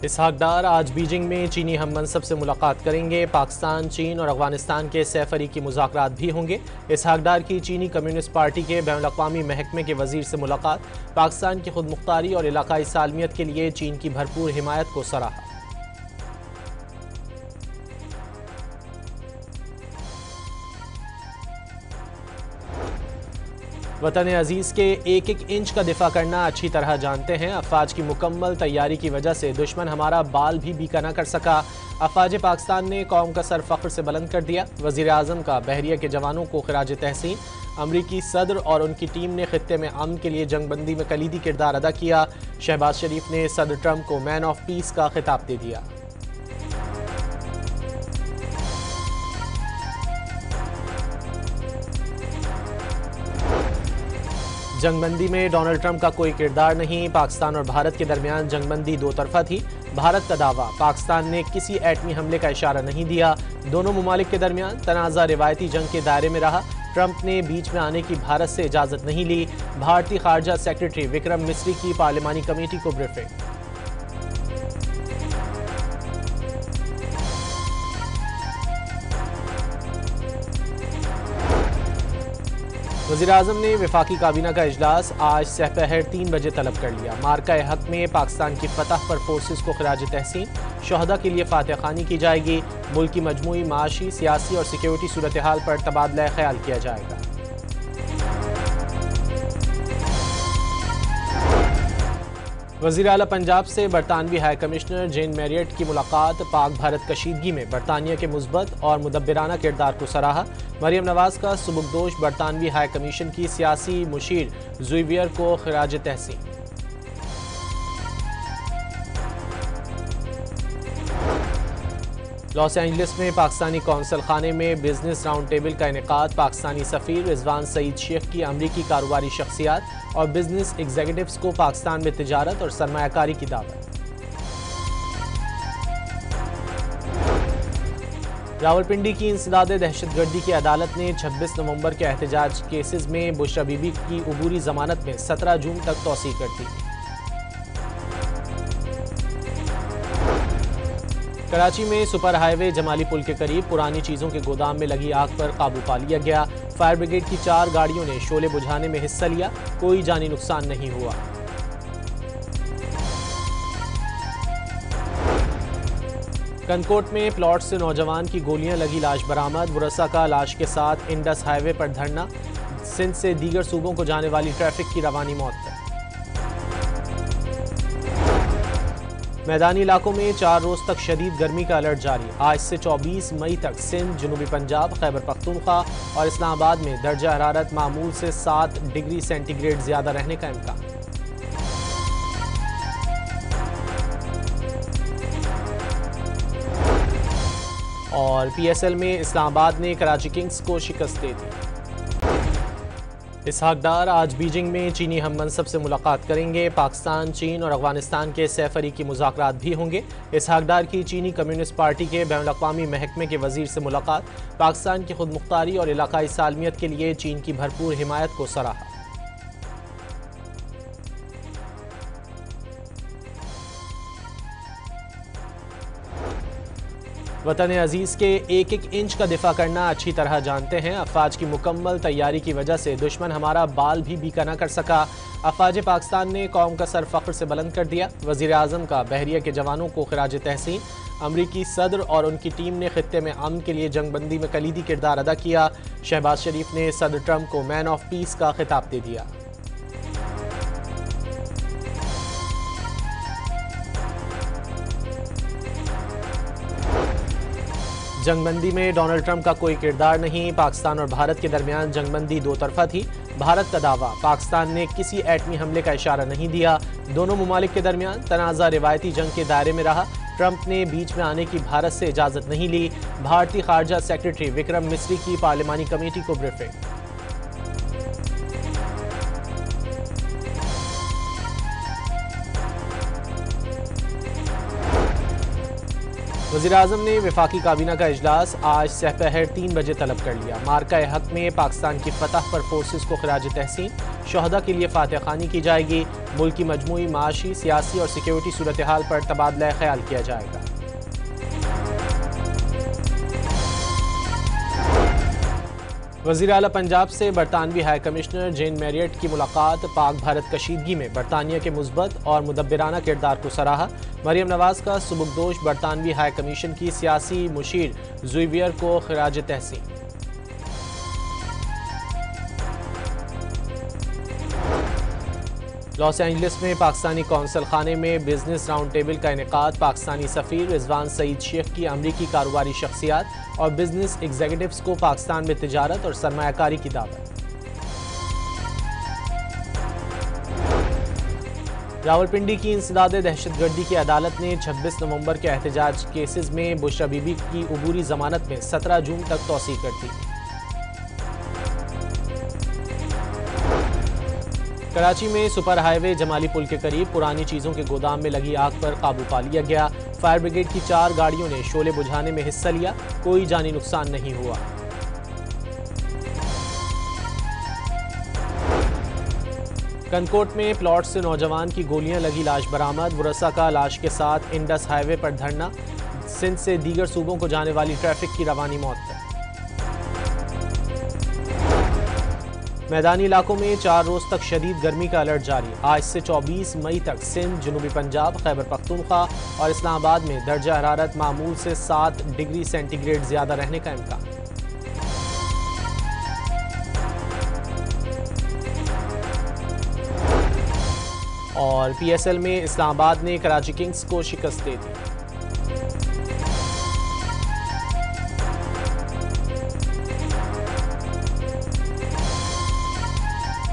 इसहाक डार आज बीजिंग में चीनी हम मनसब से मुलाकात करेंगे। पाकिस्तान, चीन और अफगानिस्तान के सैफरी मुज़ाकरात भी होंगे। इसहाक डार की चीनी कम्युनिस्ट पार्टी के बैनुल-अक़वामी महकमे के वज़ीर से मुलाकात। पाकिस्तान की खुद मुख्तारी और इलाकाई सालमियत के लिए चीन की भरपूर हिमायत को सराहा। वतन अजीज़ के एक एक इंच का दिफा करना अच्छी तरह जानते हैं। अफवाज की मुकम्मल तैयारी की वजह से दुश्मन हमारा बाल भी बीका न कर सका। अफवाज पाकिस्तान ने कौम का सर फ़ख्र से बुलंद कर दिया। वज़ीर आज़म का बहरिया के जवानों को खिराज तहसीन। अमरीकी सदर और उनकी टीम ने खित्ते में अमन के लिए जंगबंदी में कलीदी किरदार अदा किया। शहबाज शरीफ ने सदर ट्रंप को मैन ऑफ पीस का खिताब दे दिया। जंगबंदी में डोनाल्ड ट्रंप का कोई किरदार नहीं। पाकिस्तान और भारत के दरमियान जंगबंदी दो तरफा थी। भारत का दावा, पाकिस्तान ने किसी एटमी हमले का इशारा नहीं दिया। दोनों मुमालिक के दरमियान तनाज़ा रिवायती जंग के दायरे में रहा। ट्रंप ने बीच में आने की भारत से इजाज़त नहीं ली। भारतीय खारजा सेक्रेटरी विक्रम मिस्री की पार्लिमानी कमेटी को ब्रीफिंग। वज़ीर-ए-आज़म ने वफाकी काबीना का इजलास आज सहपहर 3 बजे तलब कर लिया। मार्का हक में पाकिस्तान की फतह पर फोर्सेस को खिराज तहसीन। शहदा के लिए फातह खानी की जाएगी। मुल्क की मजमूई माशी, सियासी और सिक्योरिटी सूरत हाल पर तबादला ख्याल किया जाएगा। वज़ीर आला पंजाब से बरतानवी हाई कमिश्नर जेन मैरियट की मुलाकात। पाक भारत कशीदगी में बरतानिया के मुस्बत और मुदब्बिराना किरदार को सराहा। मरियम नवाज का सुबुकदोश बरतानवी हाई कमीशन की सियासी मुशीर जुइवियर को खिराज तहसीन। लॉस एंजलिस में पाकिस्तानी कौंसल खाने में बिजनेस राउंड टेबल का इनेकाद। पाकिस्तानी सफ़ीर रिजवान सईद शेख की अमरीकी कारोबारी शख्सियात और बिजनेस एग्जीक्यूटिव्स को पाकिस्तान में तिजारत और सरमायाकारी की दावत। रावलपिंडी की इंसदाद दहशतगर्दी की अदालत ने 26 नवंबर के एहतजाज केसेस में बुशरा बीबी की उबूरी जमानत में 17 जून तक तौसीह कर दी। कराची में सुपर हाईवे जमाली पुल के करीब पुरानी चीजों के गोदाम में लगी आग पर काबू पा लिया गया। फायर ब्रिगेड की 4 गाड़ियों ने शोले बुझाने में हिस्सा लिया। कोई जानी नुकसान नहीं हुआ। कनकोट में प्लॉट से नौजवान की गोलियां लगी लाश बरामद। बुरसा का लाश के साथ इंडस हाईवे पर धरना। सिंध से दीगर सूबों को जाने वाली ट्रैफिक की रवानी मौत। मैदानी इलाकों में 4 रोज तक शदीद गर्मी का अलर्ट जारी। आज से 24 मई तक सिंध, जनूबी पंजाब, खैबर पख्तूनख्वा और इस्लामाबाद में दर्जा हरारत मामूल से 7 डिग्री सेंटीग्रेड ज्यादा रहने का इम्कान। और PSL में इस्लामाबाद ने कराची किंग्स को शिकस्त दे दी। इसहाक डार आज बीजिंग में चीनी हम मनसब से मुलाकात करेंगे। पाकिस्तान, चीन और अफगानिस्तान के सैफरी मुज़ाकरात भी होंगे। इसहाक डार की चीनी कम्युनिस्ट पार्टी के बैनुल-अक़वामी महकमे के वज़ीर से मुलाकात। पाकिस्तान की खुद मुख्तारी और इलाकाई सालमियत के लिए चीन की भरपूर हिमायत को सराहा। वतन अजीज़ के एक एक इंच का दिफा करना अच्छी तरह जानते हैं। अफवाज की मुकम्मल तैयारी की वजह से दुश्मन हमारा बाल भी बीका न कर सका। अफवाज पाकिस्तान ने कौम का सर फ़ख्र से बुलंद कर दिया। वज़ीर आज़म का बहरिया के जवानों को खिराज तहसीन। अमरीकी सदर और उनकी टीम ने खित्ते में अमन के लिए जंगबंदी में कलीदी किरदार अदा किया। शहबाज शरीफ ने सदर ट्रंप को मैन ऑफ पीस का खिताब दे दिया। जंगबंदी में डोनाल्ड ट्रंप का कोई किरदार नहीं। पाकिस्तान और भारत के दरमियान जंगबंदी दो तरफा थी। भारत का दावा, पाकिस्तान ने किसी एटमी हमले का इशारा नहीं दिया। दोनों मुमालिक के दरमियान तनाज़ा रिवायती जंग के दायरे में रहा। ट्रंप ने बीच में आने की भारत से इजाज़त नहीं ली। भारतीय खारजा सेक्रेटरी विक्रम मिस्री की पार्लिमानी कमेटी को ब्रीफिंग। वज़ीर-ए-आज़म ने वफाकी काबीना का इजलास आज सहपहर 3 बजे तलब कर लिया। मार्का हक में पाकिस्तान की फतह पर फोर्सेस को खिराज तहसीन। शहदा के लिए फातह खानी की जाएगी। मुल्क की मजमूई माशी, सियासी और सिक्योरिटी सूरत हाल पर तबादला ख्याल किया जाएगा। वज़ीर आला पंजाब से बरतानवी हाई कमिश्नर जेन मैरियट की मुलाकात। पाक भारत कशीदगी में बरतानिया के मुस्बत और मुदब्बिराना किरदार को सराहा। मरियम नवाज का सुबुकदोश बरतानवी हाई कमीशन की सियासी मुशीर ज़ुवियर को खिराज तहसीन। लॉस एंजलिस में पाकिस्तानी कौंसल खाने में बिजनेस राउंड टेबल का इनेकाद। पाकिस्तानी सफ़ीर रिजवान सईद शेख की अमरीकी कारोबारी शख्सियात और बिजनेस एग्जीक्यूटिव्स को पाकिस्तान में तिजारत और सरमायाकारी की दावत। रावलपिंडी की इंसदाद दहशतगर्दी की अदालत ने 26 नवंबर के एहतजाज केसेस में बुशरा बीबी की उबूरी जमानत में 17 जून तक तौसीह कर दी। कराची में सुपर हाईवे जमाली पुल के करीब पुरानी चीजों के गोदाम में लगी आग पर काबू पा लिया गया। फायर ब्रिगेड की 4 गाड़ियों ने शोले बुझाने में हिस्सा लिया, कोई जानी नुकसान नहीं हुआ। कनकोट में प्लॉट से नौजवान की गोलियां लगी लाश बरामद। बुरसा का लाश के साथ इंडस हाईवे पर धरना। सिंध से दीगर सूबों को जाने वाली ट्रैफिक की रवानी मौत। मैदानी इलाकों में 4 रोज तक शदीद गर्मी का अलर्ट जारी। आज से 24 मई तक सिंध, जनूबी पंजाब, खैबर पख्तूनख्वा और इस्लामाबाद में दर्जा हरारत मामूल से 7 डिग्री सेंटीग्रेड ज्यादा रहने का इम्कान। और PSL में इस्लामाबाद ने कराची किंग्स को शिकस्त दे दी।